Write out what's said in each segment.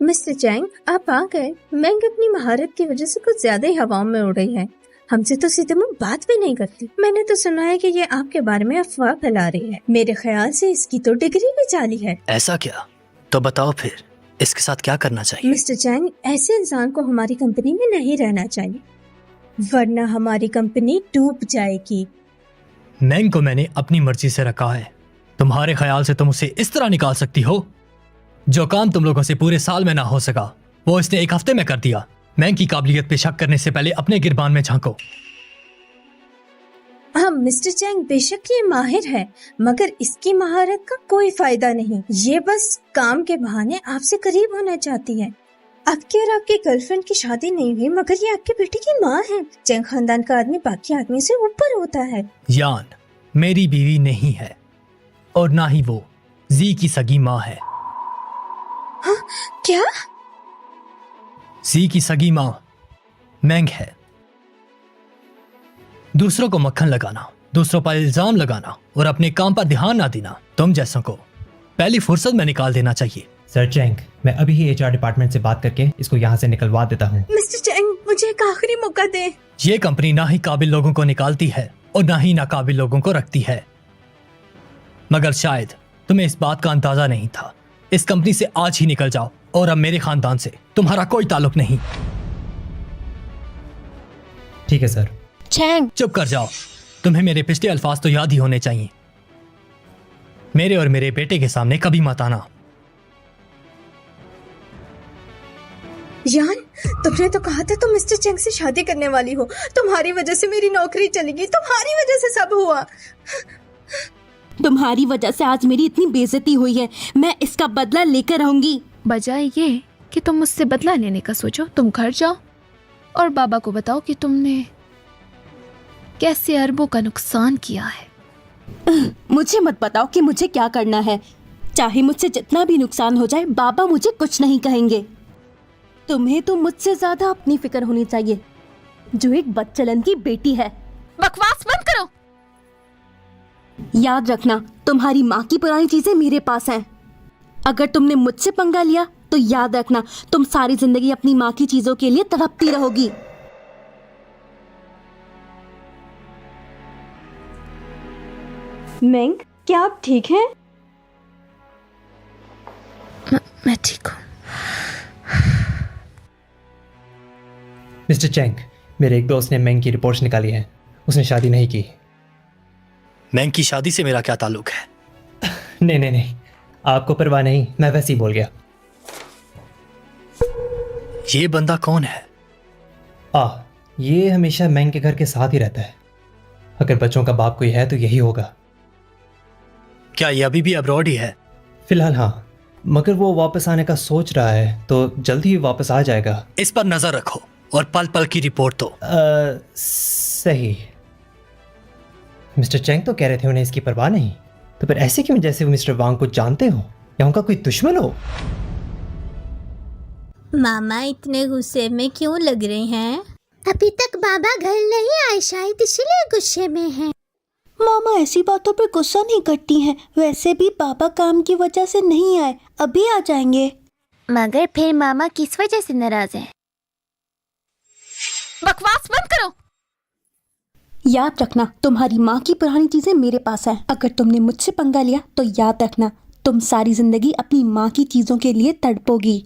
Mister Chang, आप आ गए। मैंग अपनी महारत की वजह से कुछ ज्यादा ही हवाओं में उड़ रही है। हमसे तो सीधे मुंह बात भी नहीं करती। मैंने तो सुना है कि ये आपके बारे में अफवाह फैला रही है। मेरे ख्याल से इसकी तो डिग्री भी जाली है। ऐसा क्या? तो बताओ फिर इसके साथ क्या करना चाहिए? मिस्टर चैंग, ऐसे इंसान को हमारी कंपनी में नहीं रहना चाहिए, वरना हमारी कंपनी डूब जाएगी। मैंग को मैंने अपनी मर्जी से रखा है। तुम्हारे ख्याल से तुम उसे इस तरह निकाल सकती हो? जो काम तुम लोगों से पूरे साल में ना हो सका वो इसने एक हफ्ते में कर दिया। मैंग की काबिलियत पे शक करने से पहले अपने गिरबान में झांको। हाँ मिस्टर चैंग, बेशक ये माहिर है, मगर इसकी महारत का कोई फायदा नहीं। ये बस काम के बहाने आपसे करीब होना चाहती है। आपकी और आपके गर्लफ्रेंड की शादी नहीं हुई, मगर ये आपके बेटे की माँ है। चैंग खानदान का आदमी बाकी आदमी से ऊपर होता है। यान मेरी बीवी नहीं है और ना ही वो जी की सगी माँ है। हाँ क्या? जी की सगी माँ मैंग है। दूसरों को मक्खन लगाना, दूसरों पर इल्जाम लगाना और अपने काम पर ध्यान ना देना तुम जैसों को पहली फुर्सत में निकाल देना चाहिए। सर चैंग, मैं अभी ही एचआर डिपार्टमेंट से बात करके इसको यहाँ से निकलवा देता हूँ। मिस्टर चैंग, मुझे एक आखिरी मौका दें। ये कंपनी ना ही काबिल लोगों को निकालती है और ना ही नाकाबिल लोगों को रखती है, मगर शायद तुम्हें इस बात का अंदाजा नहीं था। इस कंपनी से आज ही निकल जाओ और अब मेरे खानदान से तुम्हारा कोई ताल्लुक नहीं। ठीक है सर। चैंग, चुप कर जाओ। तुम्हें मेरे पिछले अल्फाज तो याद ही होने चाहिए। मेरे और मेरे बेटे के सामने कभी मत आना। यान, तुमने तो कहा था तुम मिस्टर चैंग से शादी करने वाली हो। तुम्हारी वजह से मेरी नौकरी चली गई, तुम्हारी वजह से सब हुआ। तुम्हारी वजह से आज मेरी इतनी बेइज्जती हुई है। मैं इसका बदला लेकर रहूंगी। बजाय ये कि तुम मुझसे बदला लेने का सोचो, तुम घर जाओ और बाबा को बताओ कि तुमने कैसे अरबों का नुकसान किया है। मुझे मत बताओ कि मुझे क्या करना है। चाहे मुझसे जितना भी नुकसान हो जाए, बाबा मुझे कुछ नहीं कहेंगे। तुम्हें तो मुझसे ज्यादा अपनी फिक्र होनी चाहिए, जो एक बदचलन की बेटी है। बकवास बंद करो। याद रखना, तुम्हारी माँ की पुरानी चीजें मेरे पास हैं। अगर तुमने मुझसे पंगा लिया तो याद रखना, तुम सारी जिंदगी अपनी माँ की चीजों के लिए तड़पती रहोगी। मैंग, क्या आप ठीक हैं? मैं ठीक हूँ। मिस्टर चैंग, मेरे एक दोस्त ने मैंग की रिपोर्ट्स निकाली हैं। उसने शादी नहीं की। मैंग की शादी से मेरा क्या ताल्लुक है? नहीं नहीं नहीं, आपको परवाह नहीं, मैं वैसे ही बोल गया। ये बंदा कौन है? ये हमेशा मैंग के घर के साथ ही रहता है। अगर बच्चों का बाप कोई है तो यही होगा। क्या ये अभी भी अब्रॉड ही है? फिलहाल हाँ, मगर वो वापस आने का सोच रहा है, तो जल्द ही वापस आ जाएगा। इस पर नजर रखो और पल पल की रिपोर्ट दो। सही। मिस्टर चैंग तो कह रहे थे उन्हें इसकी परवाह नहीं, तो फिर ऐसे क्यों जैसे वो मिस्टर वांग को जानते हो या उनका कोई दुश्मन हो? मामा इतने गुस्से में क्यों लग रहे हैं? अभी तक बाबा घर नहीं आए, शायद इसीलिए गुस्से में हैं। मामा ऐसी बातों पर गुस्सा नहीं करती हैं। वैसे भी बाबा काम की वजह से नहीं आए, अभी आ जाएंगे। मगर फिर मामा किस वजह से नाराज हैं? बकवास बंद करो। याद रखना, तुम्हारी माँ की पुरानी चीजें मेरे पास हैं। अगर तुमने मुझसे पंगा लिया तो याद रखना, तुम सारी जिंदगी अपनी माँ की चीजों के लिए तड़पोगी।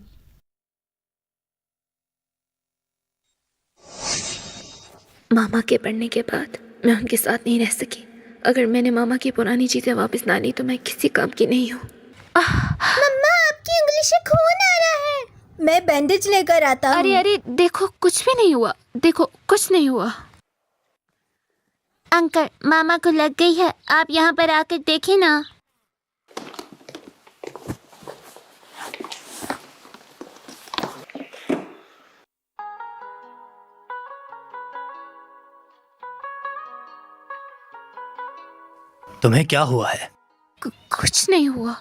मामा के पढ़ने के बाद मैं उनके साथ नहीं रह सकी। अगर मैंने मामा की पुरानी चीजें वापस ना ली तो मैं किसी काम की नहीं हूँ। मम्मा, आपकी उंगली से खून आ रहा है। मैं बैंडेज लेकर आता हूँ। अरे अरे, देखो कुछ भी नहीं हुआ। देखो कुछ नहीं हुआ। अंकल, मामा को लग गई है, आप यहाँ पर आकर देखें ना। तुम्हें क्या हुआ है? कुछ नहीं हुआ।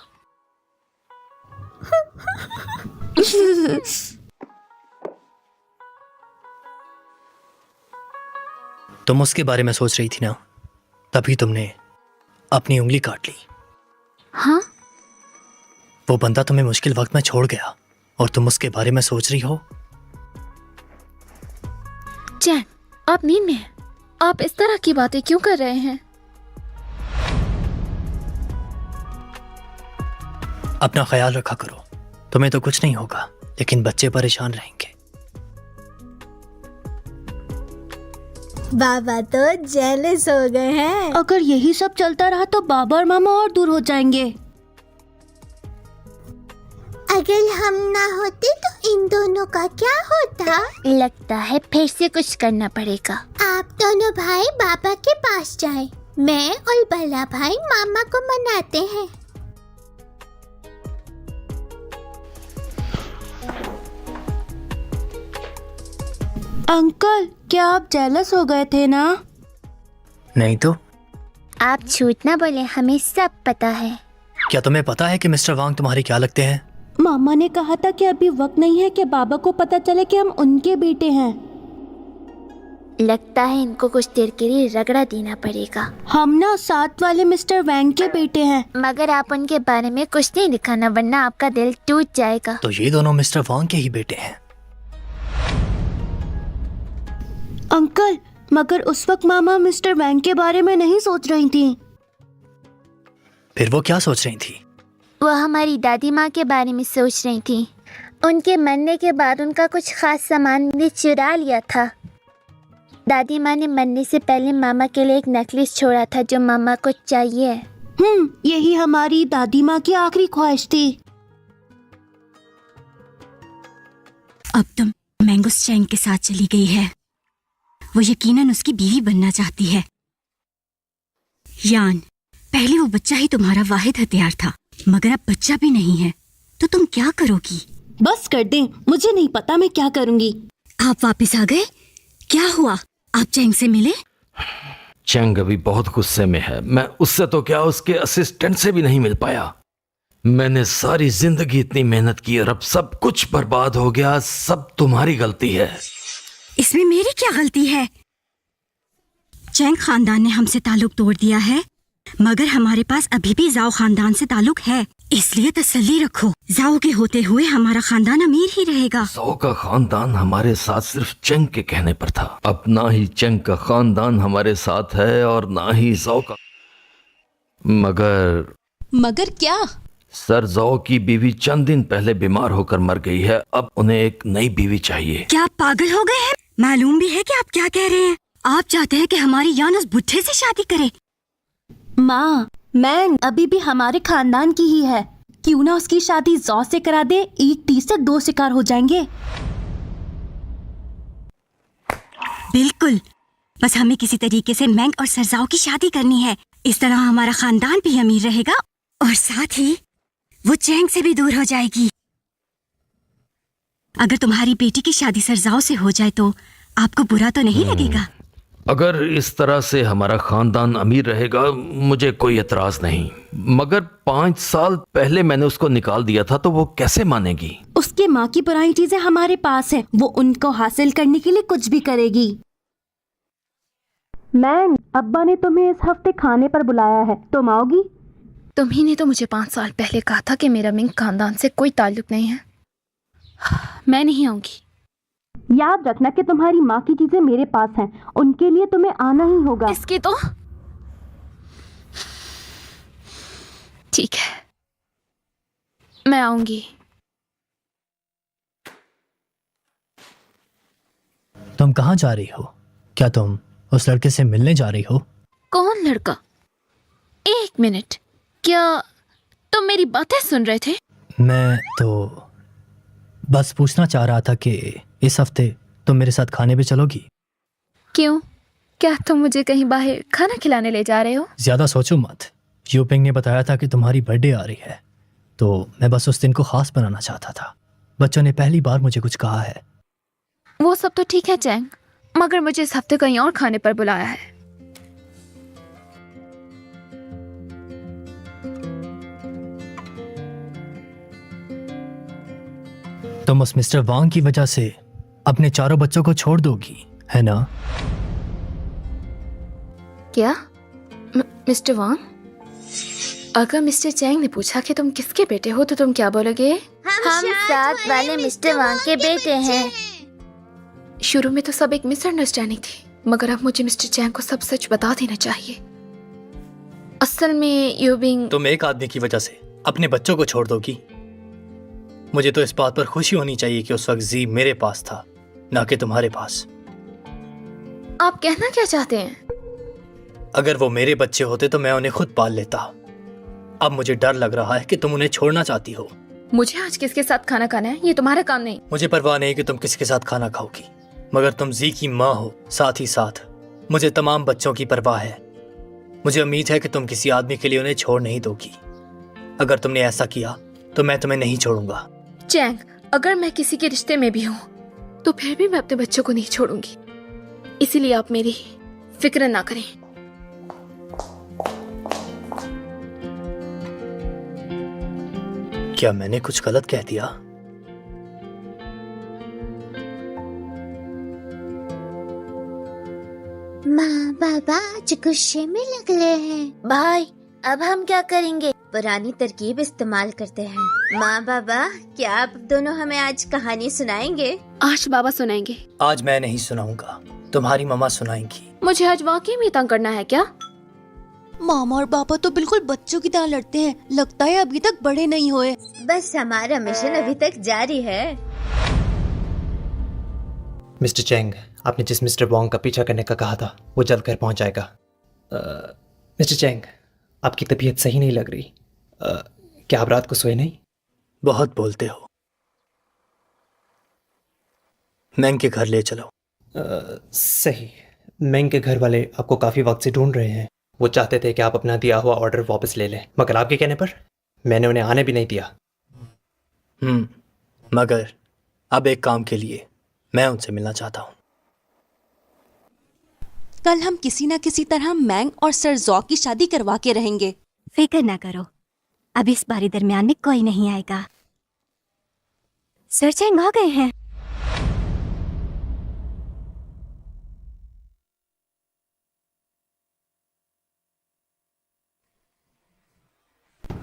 तुम उसके बारे में सोच रही थी ना, तभी तुमने अपनी उंगली काट ली। हाँ? वो बंदा तुम्हें मुश्किल वक्त में छोड़ गया और तुम उसके बारे में सोच रही हो? चैंग, आप नींद में हैं। आप इस तरह की बातें क्यों कर रहे हैं? अपना ख्याल रखा करो। तुम्हें तो कुछ नहीं होगा, लेकिन बच्चे परेशान रहेंगे। बाबा तो जेलस हो गए हैं। अगर यही सब चलता रहा तो बाबा और मामा और दूर हो जाएंगे। अगर हम ना होते तो इन दोनों का क्या होता? लगता है फिर से कुछ करना पड़ेगा। आप दोनों भाई बाबा के पास जाएं। मैं और बड़ा भाई मामा को मनाते हैं। अंकल, क्या आप जेलस हो गए थे ना? नहीं तो। आप झूठ ना बोले, हमें सब पता है। क्या तुम्हें पता है कि मिस्टर वांग तुम्हारे क्या लगते हैं? मामा ने कहा था कि अभी वक्त नहीं है कि बाबा को पता चले कि हम उनके बेटे हैं। लगता है इनको कुछ देर के लिए रगड़ा देना पड़ेगा। हम ना साथ वाले मिस्टर वैंग के बेटे हैं। मगर आप उनके बारे में कुछ नहीं दिखाना, वरना आपका दिल टूट जाएगा। तो ये दोनों मिस्टर वांग के ही बेटे हैं। अंकल, मगर उस वक्त मामा मिस्टर वैंग के बारे में नहीं सोच रही थी। फिर वो क्या सोच रही थी? वो हमारी दादी माँ के बारे में सोच रही थी। उनके मरने के बाद उनका कुछ खास सामान मैंने चुरा लिया था। दादी माँ ने मरने से पहले मामा के लिए एक नेकलेस छोड़ा था जो मामा को चाहिए। यही हमारी दादी माँ की आखिरी ख्वाहिश थी। अब तो मैंगोस चैंग के साथ चली गई है। वो यकीनन उसकी बीवी बनना चाहती है। यान, पहले वो बच्चा ही तुम्हारा वाहिद हथियार था, मगर अब बच्चा भी नहीं है, तो तुम क्या करोगी? बस कर दें, मुझे नहीं पता मैं क्या करूंगी। आप वापस आ गए? क्या हुआ? आप चैंग से मिले? चैंग अभी बहुत गुस्से में है। मैं उससे तो क्या, उसके असिस्टेंट से भी नहीं मिल पाया। मैंने सारी जिंदगी इतनी मेहनत की और अब सब कुछ बर्बाद हो गया। सब तुम्हारी गलती है। इसमें मेरी क्या गलती है? चैंग खानदान ने हमसे ताल्लुक तोड़ दिया है, मगर हमारे पास अभी भी जाओ खानदान से ताल्लुक है, इसलिए तसल्ली रखो। जाओ के होते हुए हमारा खानदान अमीर ही रहेगा। जाओ का खानदान हमारे साथ सिर्फ चैंग के कहने पर था। अब ना ही चैंग का खानदान हमारे साथ है और ना ही जाओ का। मगर क्या? सर, जाओ की बीवी चंद दिन पहले बीमार होकर मर गई है। अब उन्हें एक नई बीवी चाहिए। क्या आप पागल हो गए हैं? मालूम भी है कि आप क्या कह रहे हैं। आप चाहते हैं कि हमारी यान उस बुढ़े से शादी करे? माँ, मैं अभी भी हमारे खानदान की ही है। क्यों ना उसकी शादी जौ से करा दे, एक तीर से दो शिकार हो जाएंगे। बिल्कुल, बस हमें किसी तरीके से मैंग और सरजाओ की शादी करनी है। इस तरह हमारा खानदान भी अमीर रहेगा और साथ ही वो चैंग से भी दूर हो जाएगी। अगर तुम्हारी बेटी की शादी सरजाओ से हो जाए तो आपको बुरा तो नहीं लगेगा? अगर इस तरह से हमारा खानदान अमीर रहेगा, मुझे कोई एतराज नहीं। मगर 5 साल पहले मैंने उसको निकाल दिया था, तो वो कैसे मानेगी? उसके माँ की पुरानी चीजें हमारे पास है, वो उनको हासिल करने के लिए कुछ भी करेगी। मैंग, अब्बा ने तुम्हें इस हफ्ते खाने पर बुलाया है, तुम आओगी? तुम्ही ने तो मुझे 5 साल पहले कहा था कि मेरा मिंग खानदान से कोई ताल्लुक नहीं है। मैं नहीं आऊंगी। याद रखना कि तुम्हारी माँ की चीजें मेरे पास हैं, उनके लिए तुम्हें आना ही होगा। इसकी तो ठीक है, मैं आऊंगी। तुम कहाँ जा रही हो? क्या तुम उस लड़के से मिलने जा रही हो? कौन लड़का? एक मिनट, क्या तुम मेरी बातें सुन रहे थे? मैं तो बस पूछना चाह रहा था कि इस हफ्ते तुम मेरे साथ खाने पे चलोगी? क्यों? क्या तुम मुझे कहीं बाहर खाना खिलाने ले जा रहे हो? ज्यादा सोचो मत। यूपिंग ने बताया था कि तुम्हारी बर्थडे आ रही है, तो मैं बस उस दिन को खास बनाना चाहता था। बच्चों ने पहली बार मुझे कुछ कहा है। वो सब तो ठीक है चैंग, मगर मुझे इस हफ्ते कहीं और खाने पर बुलाया है। तुम उस मिस्टर वांग की वजह से अपने चारों बच्चों को छोड़ दोगी, है ना? क्या? मिस्टर वांग? अगर मिस्टर चैंग ने पूछा कि तुम किसके बेटे हो तो तुम क्या बोलोगे? हम साथ वाले मिस्टर वांग के बेटे हैं। शुरू में तो सब एक मिसअंडरस्टैंडिंग थी, मगर अब मुझे मिस्टर चैंग को सब सच बता देना चाहिए। असल में यू बीइंग तुम एक आदमी की वजह से अपने बच्चों को छोड़ दोगी? मुझे तो इस बात पर खुशी होनी चाहिए कि उस वक्त जी मेरे पास था, ना कि तुम्हारे पास। आप कहना क्या चाहते हैं? अगर वो मेरे बच्चे होते तो मैं उन्हें खुद पाल लेता। अब मुझे डर लग रहा है कि तुम उन्हें छोड़ना चाहती हो। मुझे आज किसके साथ खाना खाना है ये तुम्हारा काम नहीं। मुझे परवाह नहीं कि तुम किसके साथ खाना खाओगी, मगर तुम जी की माँ हो। साथ ही साथ मुझे तमाम बच्चों की परवाह है। मुझे उम्मीद है कि तुम किसी आदमी के लिए उन्हें छोड़ नहीं दोगी। अगर तुमने ऐसा किया तो मैं तुम्हें नहीं छोड़ूंगा। चैंग, अगर मैं किसी के रिश्ते में भी हूँ तो फिर भी मैं अपने बच्चों को नहीं छोड़ूंगी, इसीलिए आप मेरी फिक्र ना करें। क्या मैंने कुछ गलत कह दिया? माँ बाबा आज गुस्से में लग रहे हैं। भाई अब हम क्या करेंगे? पुरानी तरकीब इस्तेमाल करते हैं। माँ बाबा, क्या आप दोनों हमें आज कहानी सुनाएंगे? आज बाबा सुनाएंगे। आज मैं नहीं सुनाऊंगा, तुम्हारी मम्मा सुनाएंगी। मुझे आज वाकई में तंग करना है क्या? मामा और पापा तो बिल्कुल बच्चों की तरह लड़ते हैं, लगता है अभी तक बड़े नहीं हुए। बस हमारा मिशन अभी तक जारी है। मिस्टर चैंग, आपने जिस मिस्टर वॉन्ग का पीछा करने का कहा था वो जल्द घर पहुंच जाएगा। मिस्टर चैंग, आपकी तबीयत सही नहीं लग रही। क्या आप रात को सोए नहीं? बहुत बोलते हो। मैंग के घर ले चलो। सही। मैंग के घर वाले आपको काफ़ी वक्त से ढूंढ रहे हैं। वो चाहते थे कि आप अपना दिया हुआ ऑर्डर वापस ले लें, मगर आपके कहने पर मैंने उन्हें आने भी नहीं दिया। मगर अब एक काम के लिए मैं उनसे मिलना चाहता हूँ। कल हम किसी न किसी तरह मैंग और सर जॉ की शादी करवा के रहेंगे। फिक्र ना करो, अब इस बारी दरमियान में कोई नहीं आएगा। सर चैंग आ गए हैं।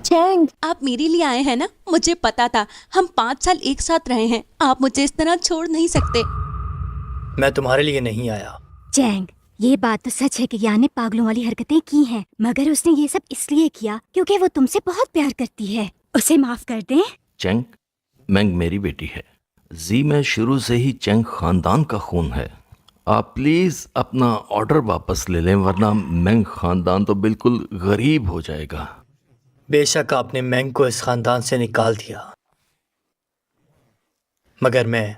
चैंग, आप मेरे लिए आए हैं ना? मुझे पता था, हम 5 साल एक साथ रहे हैं। आप मुझे इस तरह छोड़ नहीं सकते। मैं तुम्हारे लिए नहीं आया। चैंग, ये बात तो सच है कि यान ने पागलों वाली हरकतें की हैं, मगर उसने ये सब इसलिए किया क्योंकि वो तुमसे बहुत प्यार करती है। उसे माफ कर दें। चैंग, मैंग मेरी बेटी है। जी में शुरू से ही चैंग खानदान का खून है। आप प्लीज अपना ऑर्डर वापस ले लें, वरना मैंग खानदान तो बिल्कुल गरीब हो जाएगा। बेशक आपने मैंग को इस खानदान से निकाल दिया, मगर मैं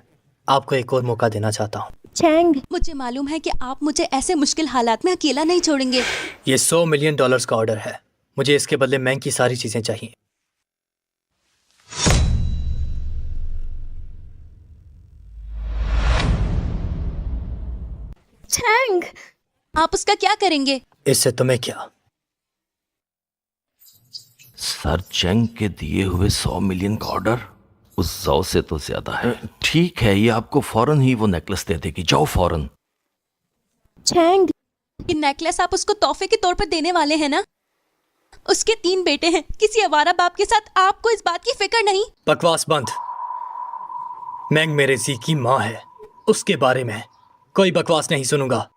आपको एक और मौका देना चाहता हूँ। चैंग, मुझे मालूम है कि आप मुझे ऐसे मुश्किल हालात में अकेला नहीं छोड़ेंगे। ये $100 मिलियन का ऑर्डर है। मुझे इसके बदले मैंग की सारी चीजें चाहिए। चैंग, आप उसका क्या करेंगे? इससे तुम्हें क्या? सर चैंग के दिए हुए 100 मिलियन का ऑर्डर उस जाओ से तो ज्यादा है। ठीक है, ये आपको फौरन ही वो नेकलेस दे देगी। जाओ फौरन। चैंग, ये नेकलेस आप उसको तोहफे के तौर पर देने वाले हैं ना? उसके 3 बेटे हैं, किसी आवारा बाप के साथ आपको इस बात की फिक्र नहीं? बकवास बंद। मैंग मेरे जी की माँ है, उसके बारे में कोई बकवास नहीं सुनूंगा।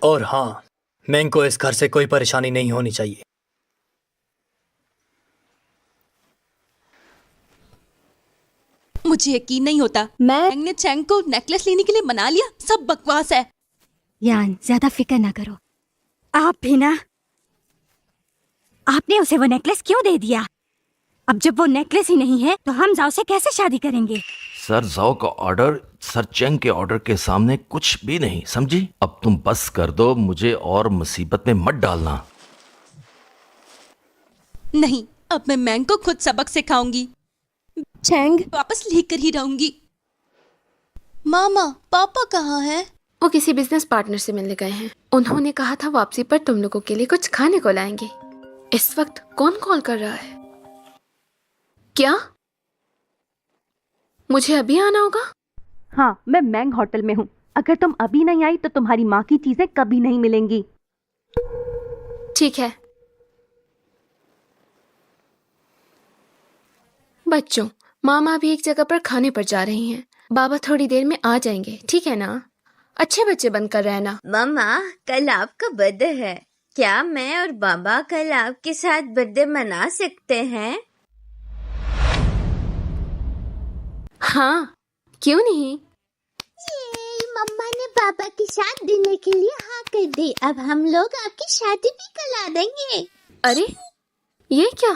और हाँ, मैंग को इस घर से कोई परेशानी नहीं होनी चाहिए। मुझे यकीन नहीं होता मैंग ने चैंग को नेकलेस लेने के लिए मना लिया। सब बकवास है। यान, ज्यादा फिक्र ना करो। आप भी ना, आपने उसे वो नेकलेस क्यों दे दिया? अब जब वो नेकलेस ही नहीं है तो हम जाओ से कैसे शादी करेंगे? सर जाओ का ऑर्डर सर चैंग के ऑर्डर के सामने कुछ भी नहीं, समझी? अब तुम बस कर दो, मुझे और मुसीबत में मत डालना। नहीं, अब मैं मैंग को खुद सबक सिखाऊंगी। चैंग वापस लेकर ही रहूंगी। मामा, पापा कहाँ हैं? वो किसी बिजनेस पार्टनर से मिलने गए हैं। उन्होंने कहा था वापसी पर तुम लोगों के लिए कुछ खाने को लाएंगे। इस वक्त कौन कॉल कर रहा है? क्या मुझे अभी आना होगा? हाँ, मैं मैंग होटल में हूँ। अगर तुम अभी नहीं आई तो तुम्हारी माँ की चीजें कभी नहीं मिलेंगी। ठीक है बच्चों, मामा भी एक जगह पर खाने पर जा रही हैं। बाबा थोड़ी देर में आ जाएंगे, ठीक है ना? अच्छे बच्चे बनकर रहना। मम्मा, कल आपका बर्थडे है। क्या मैं और बाबा कल आपके साथ बर्थडे मना सकते हैं? हाँ, क्यों नहीं? मम्मा ने पापा के साथ डिनर के लिए हाँ कर दी। अब हम लोग आपकी शादी भी करा देंगे। अरे ये क्या?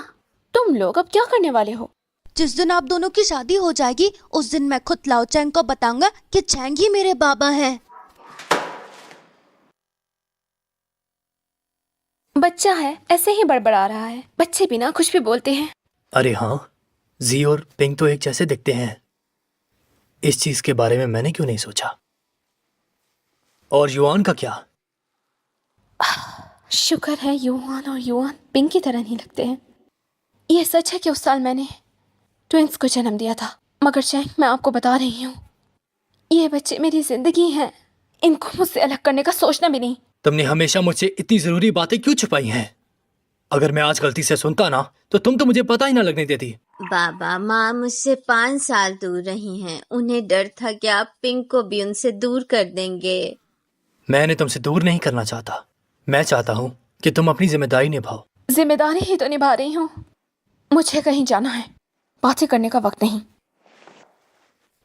तुम लोग अब क्या करने वाले हो? जिस दिन आप दोनों की शादी हो जाएगी उस दिन मैं खुद लाओ चैंग को बताऊंगा कि चैंग ही मेरे बाबा है। बच्चा है, ऐसे ही बड़बड़ा रहा है। बच्चे बिना कुछ भी बोलते हैं। अरे हाँ, जी और पिंक तो एक जैसे दिखते हैं। इस चीज के बारे में मैंने क्यों नहीं सोचा। और युआन का क्या? शुक्र है युआन और युआन पिंक की तरह नहीं लगते हैं। यह सच है कि उस साल मैंने ट्विंस को जन्म दिया था, मगर चैंग मैं आपको बता रही हूँ, ये बच्चे मेरी जिंदगी हैं। इनको मुझसे अलग करने का सोचना भी नहीं। तुमने हमेशा मुझसे इतनी जरूरी बातें क्यों छुपाई हैं? अगर मैं आज गलती से सुनता ना तो मुझे पता ही ना लगने देती। बाबा, माँ मुझसे 5 साल दूर रही हैं। उन्हें डर था कि आप पिंक को भी उनसे दूर कर देंगे। मैंने तुमसे दूर नहीं करना चाहता। मैं चाहता हूँ कि तुम अपनी जिम्मेदारी निभाओ। जिम्मेदारी ही तो निभा रही हूँ। मुझे कहीं जाना है, बातें करने का वक्त नहीं।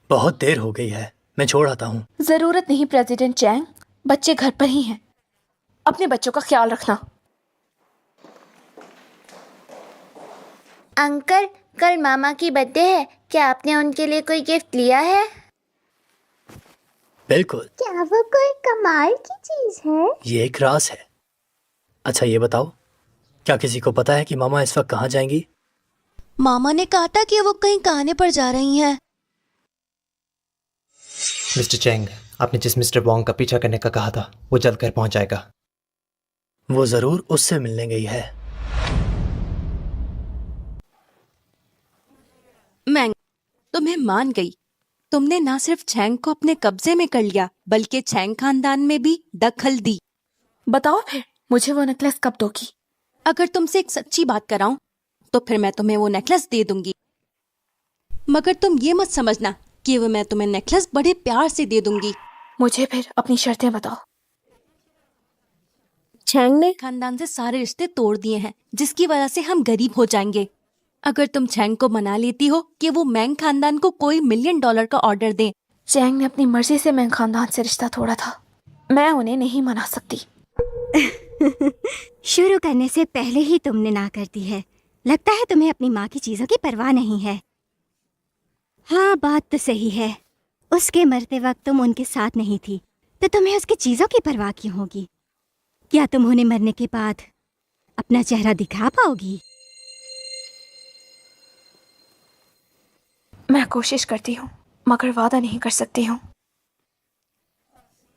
बहुत देर हो गई है, मैं छोड़ आता हूँ। जरूरत नहीं प्रेसिडेंट चैंग, बच्चे घर पर ही हैं। अपने बच्चों का ख्याल रखना। अंकल, कल मामा की बर्थडे है। क्या आपने उनके लिए कोई गिफ्ट लिया है? बिल्कुल। क्या वो कोई कमाल की चीज है? ये एक राज है। अच्छा ये बताओ, क्या किसी को पता है कि मामा इस वक्त कहाँ जाएंगी? मामा ने कहा था कि वो कहीं कहने पर जा रही हैं। मिस्टर चैंग, आपने जिस मिस्टर वोंग का पीछा करने का कहा था वो जल्द घर पहुंच जाएगा। वो जरूर उससे मिलने गई है। मैं तुम्हें मान गई। तुमने ना सिर्फ चैंग को अपने कब्जे में कर लिया बल्कि चैंग खानदान में भी दखल दी। बताओ फिर, मुझे वो नेकलेस कब दोगी? अगर तुमसे एक सच्ची बात कराऊं तो फिर मैं तुम्हें वो नेकलेस दे दूंगी, मगर तुम ये मत समझना कि वो मैं तुम्हें नेकलेस बड़े प्यार से दे दूंगी। मुझे फिर अपनी शर्तें बताओ। चैंग ने खानदान से सारे रिश्ते तोड़ दिए हैं, जिसकी वजह से हम गरीब हो जाएंगे। अगर तुम चैंग को मना लेती हो कि वो मैंग खानदान को कोई $1 मिलियन का ऑर्डर दें। चैंग ने अपनी मर्जी से मैंग खानदान से रिश्ता तोड़ा था, मैं उन्हें नहीं मना सकती। शुरू करने से पहले ही तुमने ना कर दी है। लगता है तुम्हें अपनी माँ की चीजों की परवाह नहीं है। हाँ, बात तो सही है। उसके मरते वक्त तुम उनके साथ नहीं थी, तो तुम्हें उसकी चीजों की परवाह क्यों होगी? क्या तुम उन्हें मरने के बाद अपना चेहरा दिखा पाओगी? मैं कोशिश करती हूँ, मगर वादा नहीं कर सकती हूँ।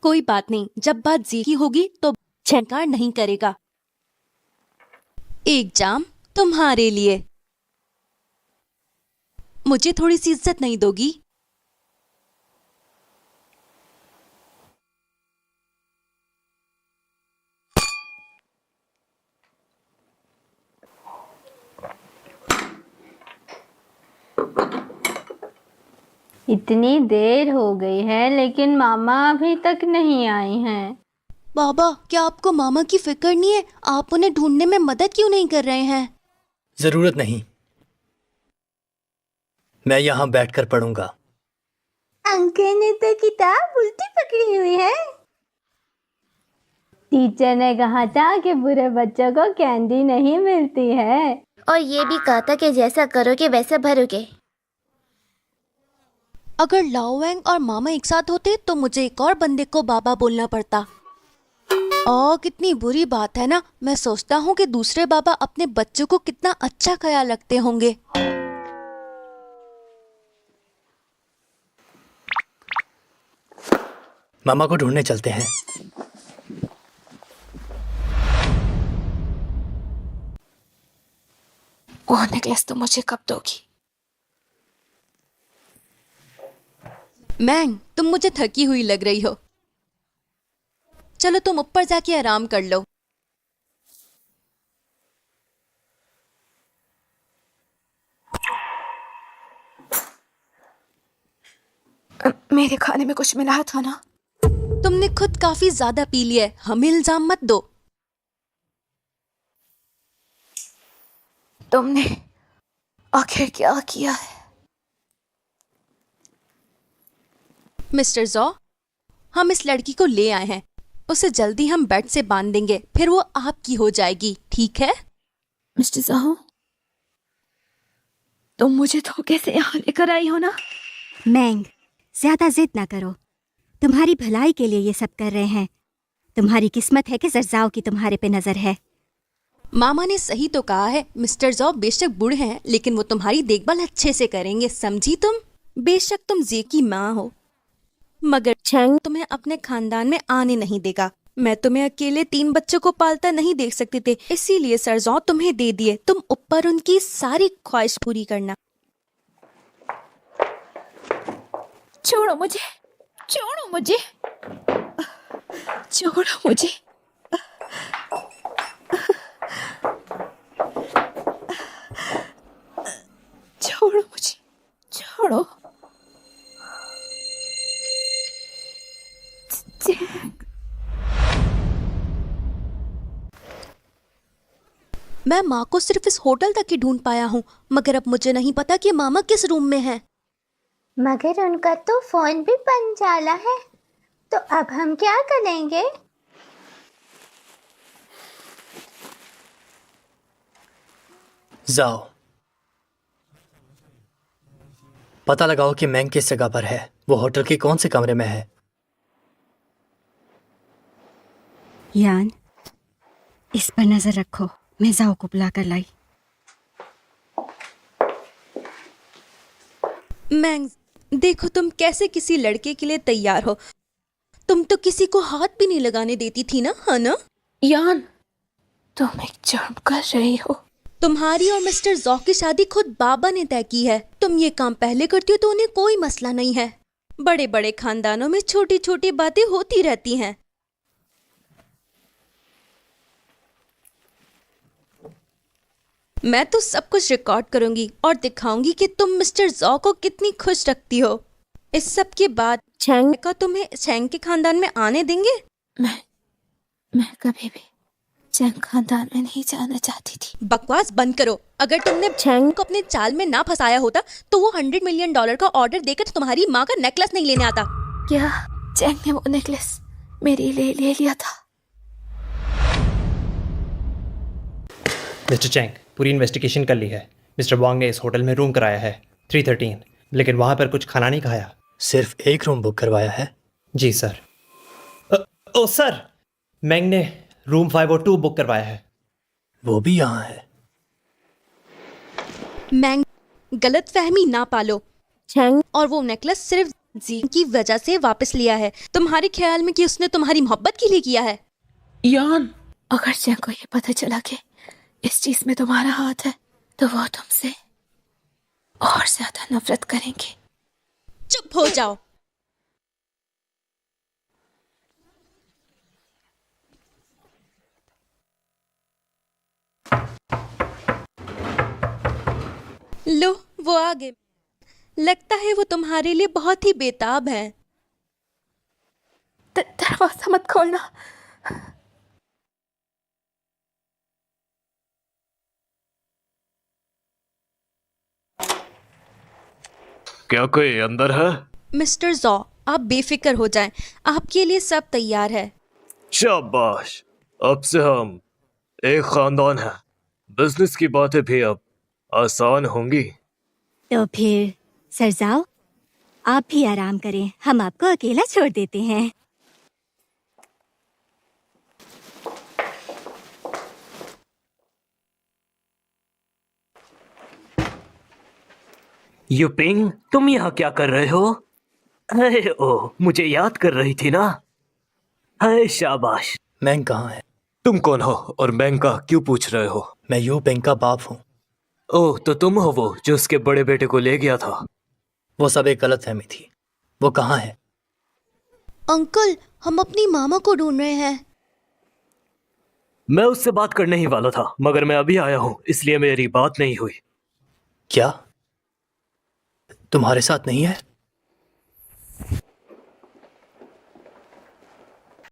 कोई बात नहीं, जब बात जी की होगी तो छेंकार नहीं करेगा। एक जाम तुम्हारे लिए। मुझे थोड़ी सी इज्जत नहीं दोगी? इतनी देर हो गई है लेकिन मामा अभी तक नहीं आई हैं। बाबा, क्या आपको मामा की फिक्र नहीं है? आप उन्हें ढूंढने में मदद क्यों नहीं कर रहे हैं? जरूरत नहीं, मैं यहाँ बैठकर पढ़ूंगा। अंकल ने तो किताब उल्टी पकड़ी हुई है। टीचर ने कहा था कि बुरे बच्चों को कैंडी नहीं मिलती है। और ये भी कहा था कि जैसा करोगे वैसा भरोगे। अगर लाओ वैंग और मामा एक साथ होते तो मुझे एक और बंदे को बाबा बोलना पड़ता। कितनी बुरी बात है ना। मैं सोचता हूँ कि दूसरे बाबा अपने बच्चों को कितना अच्छा ख्याल रखते होंगे। मामा को ढूंढने चलते हैं। वो नेकलेस तो मुझे कब दोगी? मैंग, तुम मुझे थकी हुई लग रही हो। चलो तुम ऊपर जाके आराम कर लो। मेरे खाने में कुछ मिला था ना? तुमने खुद काफी ज्यादा पी लिया है, हमें इल्जाम मत दो। तुमने आखिर क्या किया है? मिस्टर जॉ, हम इस लड़की को ले आए हैं। उसे जल्दी हम बेड से बांध देंगे, फिर वो आपकी हो जाएगी, ठीक है? मिस्टर साहू, तुम मुझे धोखे से यहाँ लेकर आई हो ना? मैंग, ज्यादा जिद ना करो। तुम्हारी भलाई के लिए ये सब कर रहे हैं। तुम्हारी किस्मत है कि जरजाओ की तुम्हारे पे नजर है। मामा ने सही तो कहा है। मिस्टर जॉ बेशक बूढ़े हैं, लेकिन वो तुम्हारी देखभाल अच्छे से करेंगे, समझी तुम? बेशक तुम जे की माँ हो, मगर चैंग तुम्हें अपने खानदान में आने नहीं देगा। मैं तुम्हें अकेले 3 बच्चों को पालता नहीं देख सकते थे, इसीलिए सरजौ तुम्हें दे दिए। तुम ऊपर उनकी सारी ख्वाहिश पूरी करना। छोड़ो मुझे, छोड़ो मुझे, छोड़ो मुझे। छोड़ो मुझे, छोड़ो। मैं माँ को सिर्फ इस होटल तक ही ढूंढ पाया हूँ, मगर अब मुझे नहीं पता कि मामा किस रूम में है। मगर उनका तो फोन भी बंद जाला है, तो अब हम क्या करेंगे? जाओ, पता लगाओ कि मैंग किस जगह पर है। वो होटल के कौन से कमरे में है। यान, इस पर नजर रखो। मैं जाओ को बुला कर लाई। मैंग, देखो तुम कैसे किसी लड़के के लिए तैयार हो। तुम तो किसी को हाथ भी नहीं लगाने देती थी ना, है ना? यान, तुम एक जुर्म कर रही हो। तुम्हारी और मिस्टर जॉ की शादी खुद बाबा ने तय की है। तुम ये काम पहले करती हो तो उन्हें कोई मसला नहीं है। बड़े बड़े खानदानों में छोटी छोटी बातें होती रहती हैं। मैं तो सब कुछ रिकॉर्ड करूंगी और दिखाऊंगी कि तुम मिस्टर जॉ को कितनी खुश रखती हो। इस सब के बाद चैंग का तुम्हें चैंग के खानदान में आने देंगे? मैं कभी भी चैंग खानदान में नहीं जाना चाहती थी। बकवास बंद करो। अगर तुमने चैंग को अपने चाल में ना फंसाया होता तो वो $100 मिलियन का ऑर्डर देकर तुम्हारी माँ का नेकलेस नहीं लेने आता। क्या चैंग ने वो नेकलेस मेरे लिए ले लिया था? मिस्टर चैंग, पूरी इन्वेस्टिगेशन कर ली है। मिस्टर वांग ने इस होटल में रूम कराया है 313, लेकिन वहाँ पर कुछ खाना नहीं खाया। सिर्फ एक रूम बुक करवाया है? जी सर। ओ सर, मैंग ने रूम 502 बुक करवाया है। वो भी यहाँ है? मैंग, गलत फहमी ना पालो। चैंग और वो नेकलेस सिर्फ जी की वजह से वापस लिया है। तुम्हारे ख्याल में कि उसने तुम्हारी मोहब्बत के लिए किया है? यान, अगर चैंग को ये पता चला कि इस चीज में तुम्हारा हाथ है तो वो तुमसे और ज्यादा नफरत करेंगे। चुप हो जाओ। लो, वो आ गए। लगता है वो तुम्हारे लिए बहुत ही बेताब है। दरवाजा मत खोलना। क्या कोई अंदर है? मिस्टर जॉ, आप बेफिक्र हो जाएं, आपके लिए सब तैयार है। शाबाश, अब से हम एक खानदान है। बिजनेस की बातें भी अब आसान होंगी। तो फिर सरजाओ, आप भी आराम करें, हम आपको अकेला छोड़ देते हैं। युपिंग, तुम यहाँ क्या कर रहे हो? अरे ओ, मुझे याद कर रही थी ना? अरे शाबाश। मैंग कहाँ है? तुम कौन हो और मैंग का क्यों पूछ रहे हो? मैं यू पेंग का बाप हूँ। ओह, तो तुम हो वो जो उसके बड़े बेटे को ले गया था। वो सब एक गलत फहमी थी। वो कहाँ है? अंकल, हम अपनी मामा को ढूंढ रहे हैं। मैं उससे बात करने ही वाला था, मगर मैं अभी आया हूँ, इसलिए मेरी बात नहीं हुई। क्या तुम्हारे साथ नहीं है?